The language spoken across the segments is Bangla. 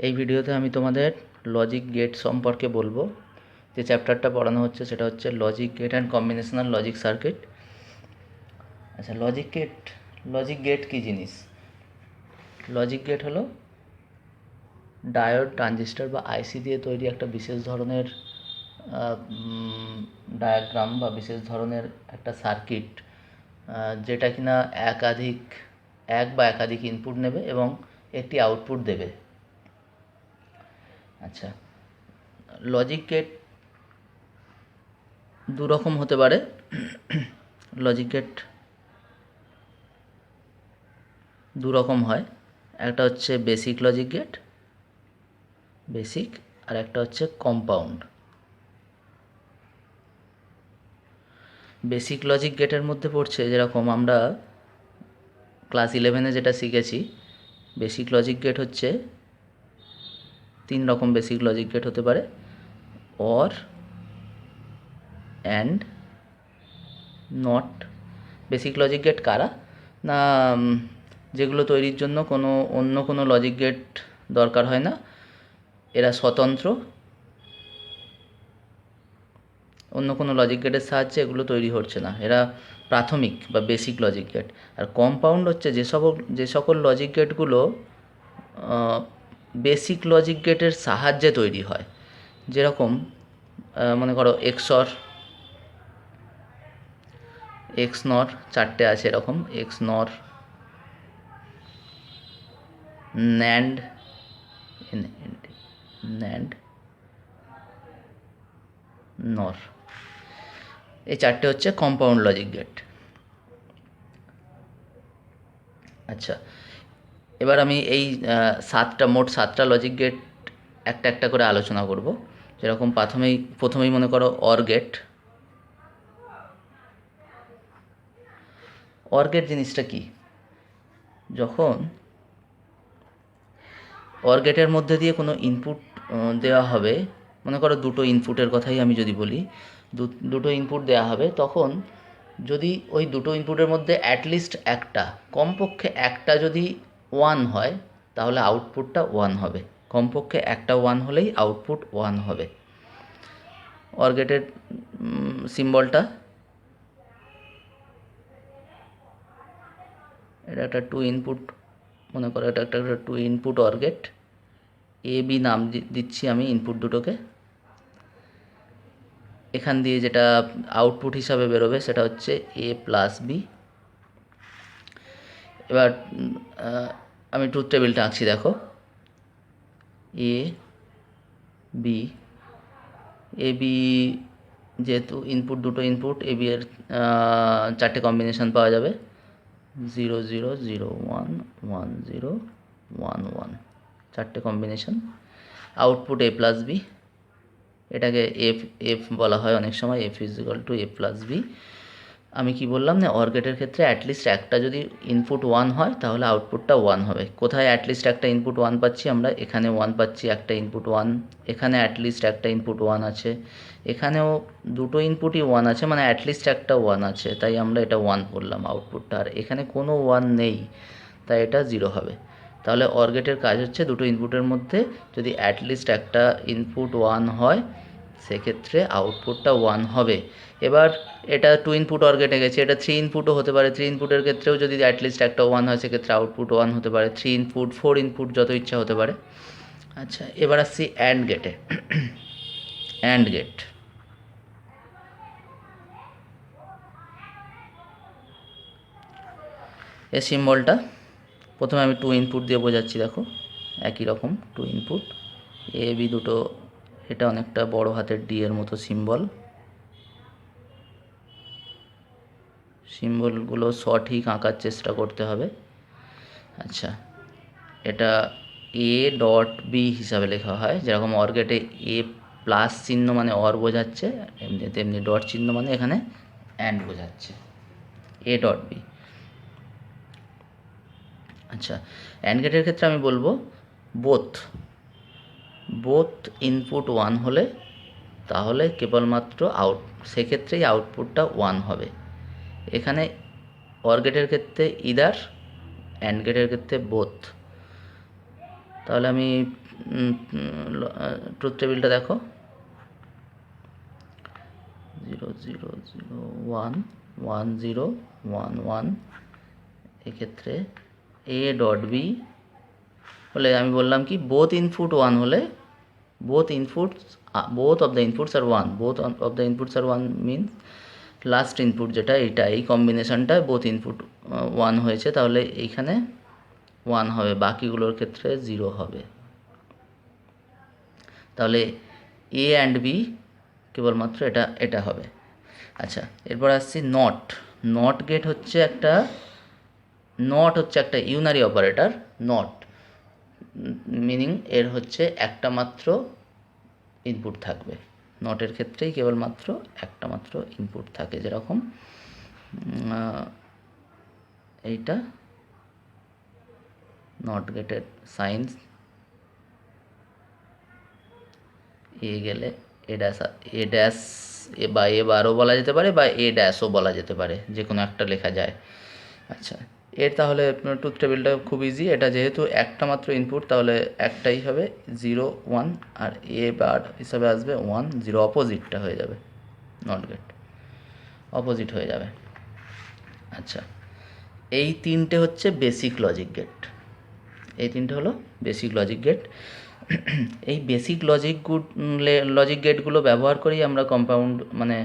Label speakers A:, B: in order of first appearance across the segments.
A: এই ভিডিওতে আমি তোমাদের লজিক গেট সম্পর্কে বলবো। যে চ্যাপ্টারটা পড়ানো হচ্ছে সেটা হচ্ছে logic gate and combinational logic circuit. আচ্ছা, লজিক গেট কী জিনিস? লজিক গেট হলো ডায়োড, ট্রানজিস্টর বা আইসি দিয়ে তৈরি একটা বিশেষ ধরনের ডায়াগ্রাম বা বিশেষ ধরনের একটা সার্কিট, যেটা কিনা এক বা একাধিক ইনপুট নেবে এবং একটি আউটপুট দেবে। আচ্ছা, লজিক গেট দু রকম হতে পারে। লজিক গেট দু রকম হয়। একটা হচ্ছে বেসিক লজিক গেট, আর একটা হচ্ছে কম্পাউন্ড। বেসিক লজিক গেটের মধ্যে পড়ছে, যেরকম আমরা ক্লাস 11-এ যেটা শিখেছি। বেসিক লজিক গেট হচ্ছে 3 রকম বেসিক লজিক গেট হতে পারে: or, and, not. Basic logic gate কারা? না, যেগুলো তৈরির জন্য অন্য কোনো লজিক গেট দরকার হয় না, এরা স্বতন্ত্র, অন্য কোনো লজিক গেটের সাহায্যে এগুলো তৈরি হচ্ছে না, এরা প্রাথমিক বা বেসিক লজিক গেট। আর কম্পাউন্ড হচ্ছে যে সকল লজিক গেটগুলো বেসিক লজিক গেটের সাহায্যে তৈরি হয়। যেরকম মনে করো এক্সঅর, এক্সনর, 4টে আছে এরকম: এক্সনর, ন্যান্ড, নর। এই 4টে হচ্ছে কম্পাউন্ড লজিক গেট। আচ্ছা, এবার আমি এই মোট সাতটা লজিক গেট একটা একটা করে আলোচনা করব। যেরকম প্রথমেই মনে করো অর গেট। অর গেট জিনিসটা কি? যখন অর গেটের মধ্যে দিয়ে কোনো ইনপুট দেওয়া হবে, মনে করো দুটো ইনপুটের কথাই আমি যদি বলি, দুটো ইনপুট দেওয়া হবে, তখন যদি ওই দুটো ইনপুটের মধ্যে অ্যাটলিস্ট একটা, কমপক্ষে একটা যদি 1 হয়, তাহলে আউটপুটটা 1 হবে। কমপক্ষে একটা 1 হলেই আউটপুট 1 হবে। অর গেটের সিম্বলটা, এটা একটা 2 ইনপুট, মনে করো এটা একটা 2 input or gate. A B নাম দিচ্ছি আমি ইনপুট দুটোকে। এখান দিয়ে যেটা আউটপুট হিসাবে বেরোবে সেটা হচ্ছে এ প্লাস বি। এবার আমি ট্রুথ টেবিলটা আঁকছি, দেখো। এ বি, যেহেতু দুটো ইনপুট, এ বি এর 4টে কম্বিনেশন পাওয়া যাবে: 0 0 0 1 1 0 1 1, 4টে combination. Output A plus B, এটাকে এফ বলা হয় অনেক সময়, F is equal to A plus B. আমি কি বললাম না, অর গেটের ক্ষেত্রে অ্যাটলিস্ট একটা যদি ইনপুট 1 হয়, তাহলে আউটপুটটা 1 হবে। কোথায় অ্যাটলিস্ট একটা ইনপুট 1 পাচ্ছি আমরা? এখানে 1 পাচ্ছি, একটা ইনপুট 1। এখানে অ্যাটলিস্ট একটা ইনপুট 1 আছে, এখানেও দুটো ইনপুটই 1 আছে, মানে অ্যাটলিস্ট একটা 1 আছে, তাই আমরা এটা 1 করলাম আউটপুটটা। আর এখানে কোনো 1 নেই, তাই এটা 0 হবে। তাহলে অর গেটের কাজ হচ্ছে দুটো ইনপুটের মধ্যে যদি অ্যাটলিস্ট একটা ইনপুট 1 হয়, সেক্ষেত্রে আউটপুটটা 1 হবে। এবার এটা 2 ইনপুট অর গেটে গেছে, এটা 3 ইনপুটও হতে পারে। 3 ইনপুটের ক্ষেত্রেও যদি অ্যাটলিস্ট একটা 1 হয়, সেক্ষেত্রে আউটপুট 1 হতে পারে। 3 ইনপুট, 4 ইনপুট, যত ইচ্ছা হতে পারে। আচ্ছা, এবার আসছি অ্যান্ড গেটে। অ্যান্ড গেট, এই সিম্বলটা প্রথমে আমি 2 ইনপুট দিয়ে বোঝাচ্ছি, দেখো একই রকম 2 ইনপুট, এ বি দুটো। এটা অনেকটা বড় হাতের ডি এর মতো সিম্বলগুলো সঠিক আঁকার চেষ্টা করতে হবে। আচ্ছা, এটা এ ডট বি হিসাবে লেখা হয়। যেরকম অর গেটে এ প্লাস চিহ্ন মানে অর বোঝাচ্ছে, তেমনি ডট চিহ্ন মানে এখানে অ্যান্ড বোঝাচ্ছে, এ ডট বি। আচ্ছা, অ্যান্ড গেটের ক্ষেত্রে আমি বলবো বোথ ইনপুট 1 হলে, তাহলে কেবলমাত্র সেক্ষেত্রেই আউটপুটটা 1 হবে। এখানে অর গেটের ক্ষেত্রে ইদার, অ্যান্ড গেটের ক্ষেত্রে বোথ। তাহলে আমি ট্রুথ টেবিলটা দেখো, 0 0 0 1 1 0 1 1, এক্ষেত্রে এ ডট বি হলে আমি বললাম কি বোথ ইনপুট 1 হলে both of the inputs are 1, both of the inputs are 1 means last input যেটা এইটা, এই কম্বিনেশনটা বোথ ইনপুট 1 হয়েছে, তাহলে এইখানে 1 হবে, বাকিগুলোর ক্ষেত্রে 0 হবে। তাহলে এ অ্যান্ড বি কেবলমাত্র এটা হবে। আচ্ছা, এরপর আসছি নট গেট হচ্ছে একটা ইউনারি অপারেটর। নট মিনিং এর হচ্ছে একটা মাত্র ইনপুট থাকবে, নটের ক্ষেত্রেই কেবলমাত্র একটা মাত্র ইনপুট থাকে, যেরকম এইটা নট গেটের সাইন্স, এ গেলে এ ড্যাশ বা এ বারও বলা যেতে পারে বা এ ড্যাশও বলা যেতে পারে, যে কোনো একটা লেখা যায়। আচ্ছা, এর তাহলে ট্রুথ টেবিলটা খুব ইজি, এটা যেহেতু একটা মাত্র ইনপুট তাহলে একটাই হবে 0 1, আর এ বার হিসাবে আসবে 1 0, অপোজিটটা হয়ে যাবে, নট গেট অপোজিট হয়ে যাবে। আচ্ছা, এই তিনটে হচ্ছে বেসিক লজিক গেট, এই তিনটে হলো বেসিক লজিক গেট। এই বেসিক লজিক গেটগুলো ব্যবহার করেই আমরা কম্পাউন্ড মানে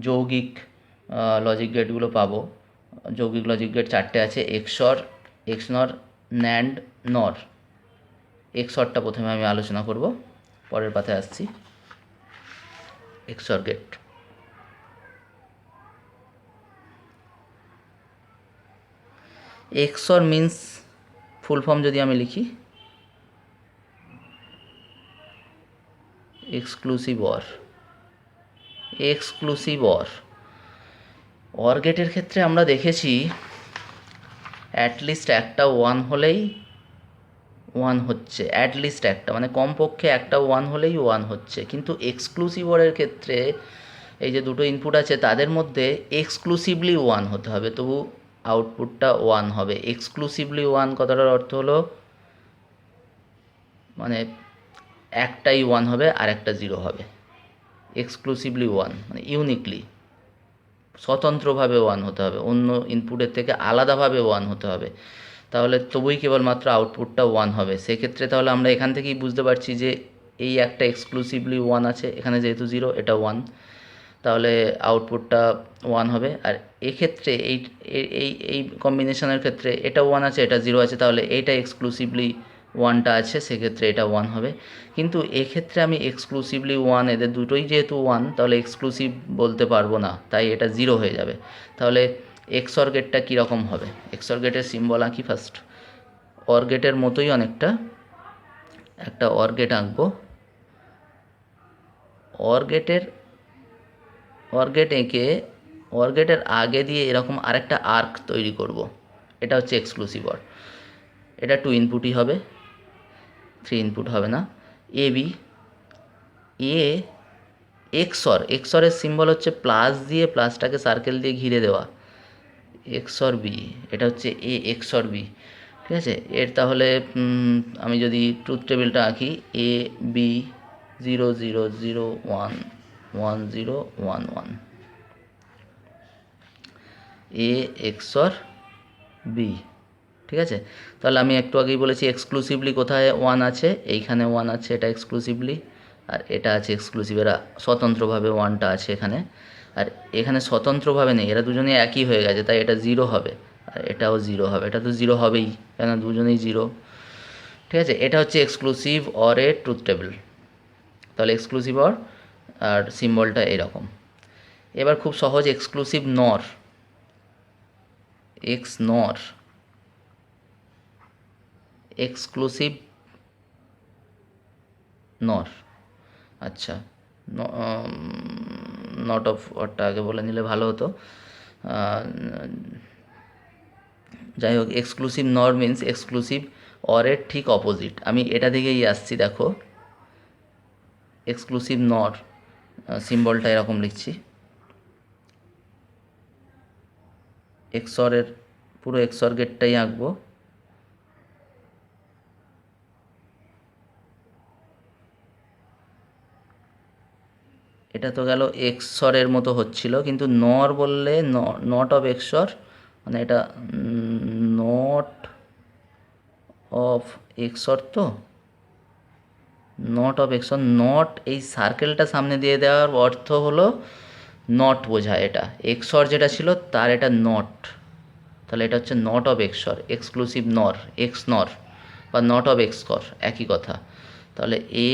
A: যৌগিক লজিক গেটগুলো পাবো। যৌগিক লজিক গেট চারটে আছে, এক্সর, এক্সনর, ন্যান্ড, নর। এক্সরটা প্রথমে আমি আলোচনা করব, পরের পাতায় আসছি। XOR gate, XOR means full form যদি আমি লিখি, এক্সক্লুসিভ অর গেটের ক্ষেত্রে আমরা দেখেছি অ্যাটলিস্ট একটা 1 হলেই 1 হচ্ছে, অ্যাটলিস্ট একটা মানে কমপক্ষে একটা 1 হলেই 1 হচ্ছে। কিন্তু এক্সক্লুসিভ অরের ক্ষেত্রে এই যে দুটো ইনপুট আছে তাদের মধ্যে এক্সক্লুসিভলি 1 হতে হবে, তবু আউটপুটটা 1 হবে। এক্সক্লুসিভলি 1 কথাটার অর্থ হলো মানে একটাই 1 হবে আর একটা 0 হবে। এক্সক্লুসিভলি 1 মানে ইউনিকলি, স্বতন্ত্রভাবে 1 হতে হবে, অন্য ইনপুটের থেকে আলাদাভাবে 1 হতে হবে, তাহলে তবুই কেবলমাত্র আউটপুটটা 1 হবে। সেক্ষেত্রে তাহলে আমরা এখান থেকেই বুঝতে পারছি যে এই একটা এক্সক্লুসিভলি 1 আছে, এখানে যেহেতু 0 এটা 1, তাহলে আউটপুটটা 1 হবে। আর এক্ষেত্রে এই কম্বিনেশনের ক্ষেত্রে এটা 1 আছে এটা 0 আছে, তাহলে এইটা এক্সক্লুসিভলি 1টা আছে, সেক্ষেত্রে এটা 1 হবে। কিন্তু এক্ষেত্রে আমি এক্সক্লুসিভলি 1, এদের দুটোই যেহেতু 1, তাহলে এক্সক্লুসিভ বলতে পারবো না, তাই এটা 0 হয়ে যাবে। তাহলে এক্সর গেটটা কীরকম হবে? এক্সর গেটের সিম্বল আঁকি ফার্স্ট, অর গেটের মতোই অনেকটা, একটা অর গেট আঁকবো। অর গেট এঁকে অর গেটের আগে দিয়ে এরকম আরেকটা আর্ক তৈরি করব, এটা হচ্ছে এক্সক্লুসিভ অর। এটা 2 ইনপুটই হবে, 3 ইনপুট হবে না। এ বি, এক্সরের সিম্বল হচ্ছে প্লাস দিয়ে, প্লাসটাকে সার্কেল দিয়ে ঘিরে দেওয়া, এক্সর বি, এটা হচ্ছে এ এক্সর বি, ঠিক আছে। এর তাহলে আমি যদি ট্রুথ টেবিলটা আঁকি, A B 0 0 0 1 1 0 1 1, A XOR B, ঠিক আছে। তাহলে আমি একটু আগেই বলেছি এক্সক্লুসিভলি কোথায় 1 আছে, এইখানে 1 আছে, এটা এক্সক্লুসিভলি, আর এটা আছে এক্সক্লুসিভ, এরা স্বতন্ত্রভাবে 1টা আছে এখানে, আর এখানে স্বতন্ত্রভাবে নেই, এরা দুজনেই একই হয়ে গেছে, তাই এটা 0 হবে আর এটাও 0 হবে, এটা তো 0 হবেই কেন দুজনেই 0, ঠিক আছে। এটা হচ্ছে এক্সক্লুসিভ অরের ট্রুথ টেবিল। তাহলে এক্সক্লুসিভ অর আর সিম্বলটা এরকম। এবার খুব সহজ, এক্সক্লুসিভ নর, এক্সক্লুসিভ নর। আচ্ছা, নট অফ ওয়ারটা আগে বলে নিলে ভালো হতো। যাই হোক, এক্সক্লুসিভ নর মিন্স এক্সক্লুসিভ অরের ঠিক অপোজিট। আমি এটা দিকেই আসছি, দেখো এক্সক্লুসিভ নর সিম্বলটা এরকম লিখছি, পুরো এক্সর গেটটাই আঁকবো। এটা তো গেল এক্সরের মতো হচ্ছিল, কিন্তু নর বললে নট অফ এক্সর, মানে এটা নট অফ এক্সর, তো নট অফ এক্সর, নট এই সার্কেলটা সামনে দিয়ে দেওয়ার অর্থ হলো নট বোঝায়, এটা এক্সর যেটা ছিল তার এটা নট, তাহলে এটা হচ্ছে নট অফ এক্সর, এক্সক্লুসিভ নর, এক্স নর বা নট অফ এক্সকর একই কথা। তাহলে এ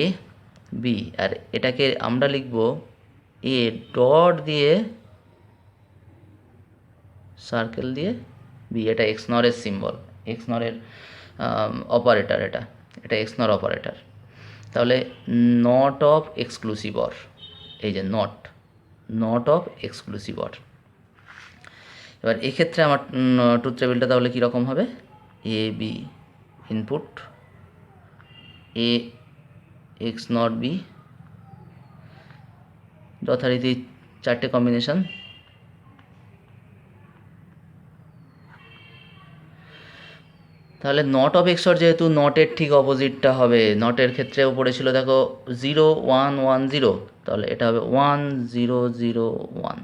A: বি, আর এটাকে আমরা লিখব এ ডট দিয়ে সার্কেল দিয়ে বি, এটা এক্স নরের সিম্বল, এক্স নরের অপারেটর, এটা এটা এক্স নর অপারেটর। তাহলে নট অফ এক্সক্লুসিভ অর, এই যে নট অফ এক্সক্লুসিভ অর। এবার এক্ষেত্রে আমার ট্রুথ টেবিলটা তাহলে কীরকম হবে, A B input, A X not B, যথারীতি চারটে কম্বিনেশন। তাহলে নট অফ এক্সর যেহেতু নটের ঠিক অপোজিটটা হবে, নটের ক্ষেত্রে উপরে ছিল দেখো 0 1 1 0, তাহলে এটা হবে 1 0 0 1।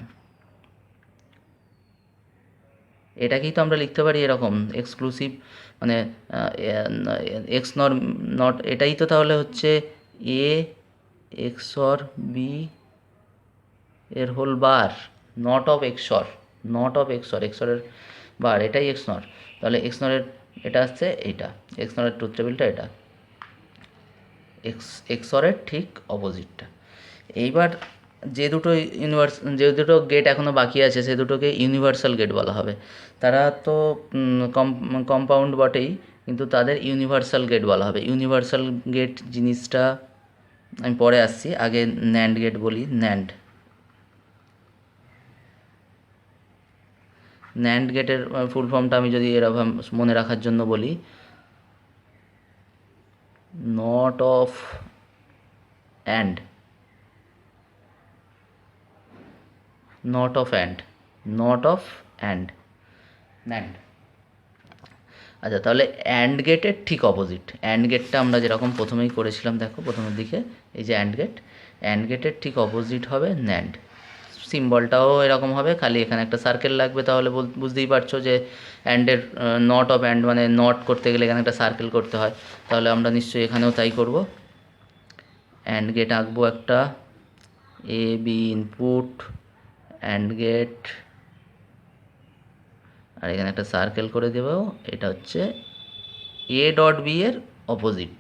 A: এটাকেই তো আমরা লিখতে পারি এরকম এক্সক্লুসিভ, মানে এক্স নর নট, এটাই তো তাহলে হচ্ছে এ এক্সর বি এর whole bar, not of XOR, not of XOR, এক্সরের বার, এটাই এক্স নর। তাহলে এক্স নরের এটা আসছে এইটা, এক্স নরের ট্রুথ টেবিলটা এটা, এক্সরের ঠিক অপোজিটটা। এইবার যে দুটো গেট এখনও বাকি আছে সে দুটোকে ইউনিভার্সাল গেট বলা হবে। তারা তো কম্পাউন্ড বটেই, কিন্তু তাদের ইউনিভার্সাল গেট বলা হবে। ইউনিভার্সাল গেট জিনিসটা আমি পরে আসছি, আগে ন্যান্ড গেট বলি। ন্যান্ড গেটের ফুল ফর্মটা আমি যদি এরকম মনে রাখার জন্য বলি, not of and, not of and, not of and, NAND. আচ্ছা, তাহলে অ্যান্ড গেটের ঠিক অপোজিট, অ্যান্ড গেটটা আমরা যেরকম প্রথমেই করেছিলাম দেখো প্রথমের দিকে, এই যে অ্যান্ড গেটের ঠিক অপোজিট হবে ন্যান্ড। সিম্বলটাও এরকম হবে, খালি এখানে একটা সার্কেল লাগবে। তাহলে বুঝতেই পারছো যে অ্যান্ডের নট অফ অ্যান্ড মানে নট করতে গেলে এখানে একটা সার্কেল করতে হয়, তাহলে আমরা নিশ্চয়ই এখানেও তাই করব। অ্যান্ড গেট আঁকবো একটা, এ বি ইনপুট, অ্যান্ড গেট, আর এখানে একটা সার্কেল করে দেবো, এটা হচ্ছে এ ডট বি এর অপোজিট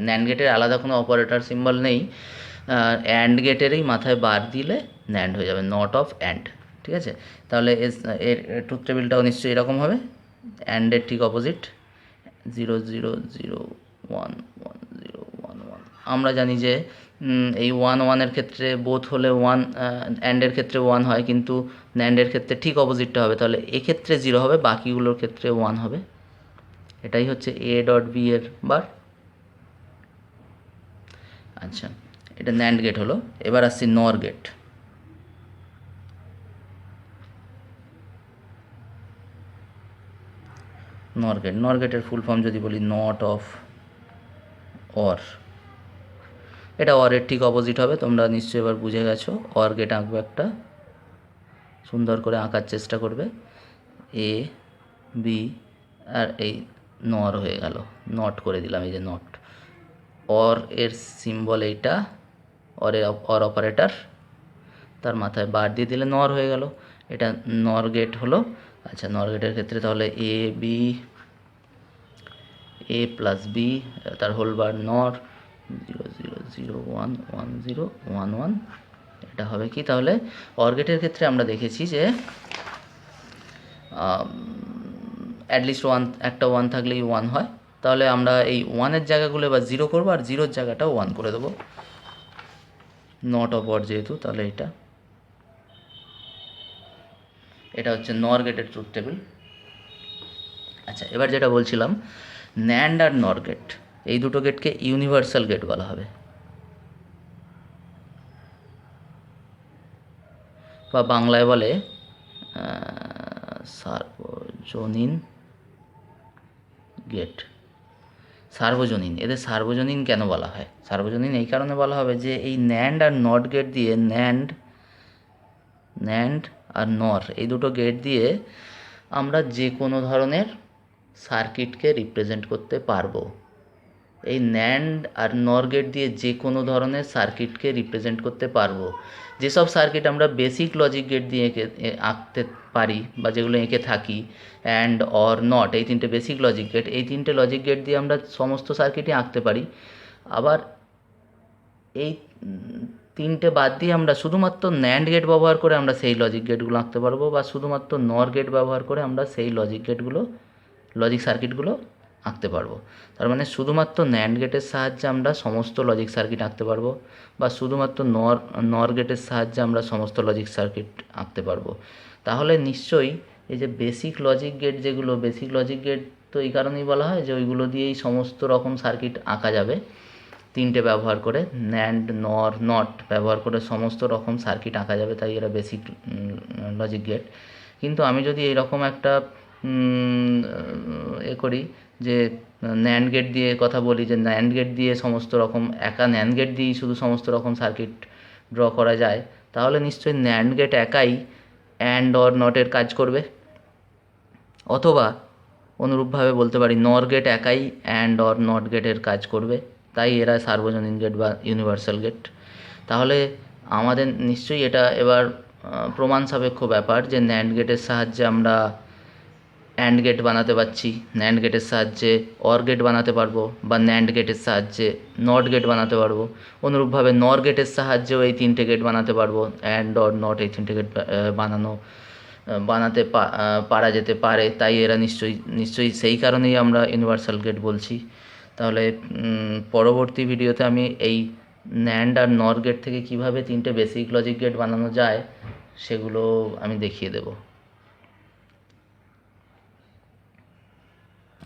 A: ন্যান্ড গেটের আলাদা কোনো অপারেটর সিম্বল নেই, অ্যান্ড গেটেরই মাথায় বার দিলে ন্যান্ড হয়ে যাবে, নট অফ অ্যান্ড। ঠিক আছে, তাহলে এর ট্রুথ টেবিলটাও নিশ্চয়ই এরকম হবে, অ্যান্ডের ঠিক অপোজিট 0 0 0 1 1 0 1 1। আমরা জানি যে এই 1 1-এর ক্ষেত্রে বোথ হলে 1, অ্যান্ডের ক্ষেত্রে 1 হয়, কিন্তু ন্যান্ডের ক্ষেত্রে ঠিক অপোজিটটা হবে, তাহলে এক্ষেত্রে 0 হবে, বাকিগুলোর ক্ষেত্রে 1 হবে। এটাই হচ্ছে এ ডট বি এর বার। আচ্ছা, এটা ন্যান্ড গেট হলো। এবার আসছি নর গেট। নর গেটের ফুল ফর্ম যদি বলি, নট অফ অর, এটা অরের ঠিক অপোজিট হবে। তোমরা নিশ্চয়ই এবার বুঝে গেছো। অর গেট আঁকবো একটা, সুন্দর করে আঁকার চেষ্টা করবে। এ বি আর এই নর হয়ে গেল, নট করে দিলাম, এই যে নট। অর এর সিম্বল এইটা, অর অপারেটর, তার মাথায় বার দিয়ে দিলে নর হয়ে গেল, এটা নর গেট হলো। আচ্ছা, নর গেটের ক্ষেত্রে তাহলে A B, A plus B, তার হোল বার নর, 0 0 0 1 1 0 1 1। এটা হবে কি, তাহলে অর গেটের ক্ষেত্রে আমরা দেখেছি যে অ্যাটলিস্ট একটা 1 থাকলেই 1 হয়। তাহলে আমরা এই 1-এর জায়গাগুলো এবার 0 করবো, আর 0-র জায়গাটাও 1 করে দেবো, নট অফ অর যেহেতু। তাহলে এটা হচ্ছে নর গেটের ট্রুথ টেবিল। আচ্ছা, এবার যেটা বলছিলাম, ন্যান্ড আর নর গেট, এই দুটো গেটকে ইউনিভার্সাল গেট বলা হবে, বা বাংলায় বলে সার্বজনীন গেট। সার্বজনীন। এদের সার্বজনীন কেন বলা হয়? সার্বজনীন এই কারণে বলা হবে যে এই ন্যান্ড আর নট গেট দিয়ে ন্যান্ড আর নর এই দুটো গেট দিয়ে আমরা যে কোনো ধরনের সার্কিটকে রিপ্রেজেন্ট করতে পারবো। এই ন্যান্ড আর নর গেট দিয়ে যে কোনো ধরনের সার্কিটকে রিপ্রেজেন্ট করতে পারবো। যেসব সার্কিট আমরা বেসিক লজিক গেট দিয়ে আঁকতে পারি বা যেগুলো এঁকে থাকি, অ্যান্ড অর নট এই তিনটে বেসিক লজিক গেট, এই তিনটে লজিক গেট দিয়ে আমরা সমস্ত সার্কিটই আঁকতে পারি। আবার এই তিনটে বাদ দিয়ে আমরা শুধুমাত্র ন্যান্ড গেট ব্যবহার করে আমরা সেই লজিক গেটগুলো আঁকতে পারবো, বা শুধুমাত্র নর গেট ব্যবহার করে আমরা সেই লজিক সার্কিটগুলো আঁকতে পারবো। তার মানে শুধুমাত্র ন্যান্ড গেটের সাহায্যে আমরা সমস্ত লজিক সার্কিট আঁকতে পারবো, বা শুধুমাত্র নর গেটের সাহায্যে আমরা সমস্ত লজিক সার্কিট আঁকতে পারবো। তাহলে নিশ্চয়ই এই যে বেসিক লজিক গেট, যেগুলো বেসিক লজিক গেট তো এই কারণেই বলা হয় যে ওইগুলো দিয়েই সমস্ত রকম সার্কিট আঁকা যাবে। তিনটে ব্যবহার করে, ন্যান্ড নর নট ব্যবহার করে সমস্ত রকম সার্কিট আঁকা যাবে, তাই এরা বেসিক লজিক গেট। কিন্তু আমি যদি এইরকম একটা করি যে ন্যান্ড গেট দিয়ে কথা বলি, যে ন্যান্ড গেট দিয়ে সমস্ত রকম একা ন্যান্ড গেট দিয়েই শুধু সমস্ত রকম সার্কিট ড্র করা যায়, তাহলে নিশ্চয়ই ন্যান্ড গেট একাই অ্যান্ড অর নটের কাজ করবে। অথবা অনুরূপভাবে বলতে পারি নর গেট একাই অ্যান্ড অর নট গেটের কাজ করবে, তাই এরা সার্বজনীন গেট বা ইউনিভার্সাল গেট। তাহলে আমাদের নিশ্চয়ই এটা এবার প্রমাণ সাপেক্ষ ব্যাপার যে ন্যান্ড গেটের সাহায্যে আমরা অ্যান্ড গেট বানাতে পারছি, ন্যান্ড গেটের সাহায্যে অর গেট বানাতে পারবো, বা ন্যান্ড গেটের সাহায্যে নট গেট বানাতে পারবো। অনুরূপভাবে নর গেটের সাহায্যেও এই তিনটে গেট বানাতে পারবো, অ্যান্ড অর নট এই তিনটে গেট বানাতে পারা যেতে পারে। তাই এরা নিশ্চয়ই সেই কারণেই আমরা ইউনিভার্সাল গেট বলছি। তাহলে পরবর্তী ভিডিওতে আমি এই ন্যান্ড আর নর গেট থেকে কিভাবে তিনটে বেসিক লজিক গেট বানানো যায় সেগুলো আমি দেখিয়ে দেবো।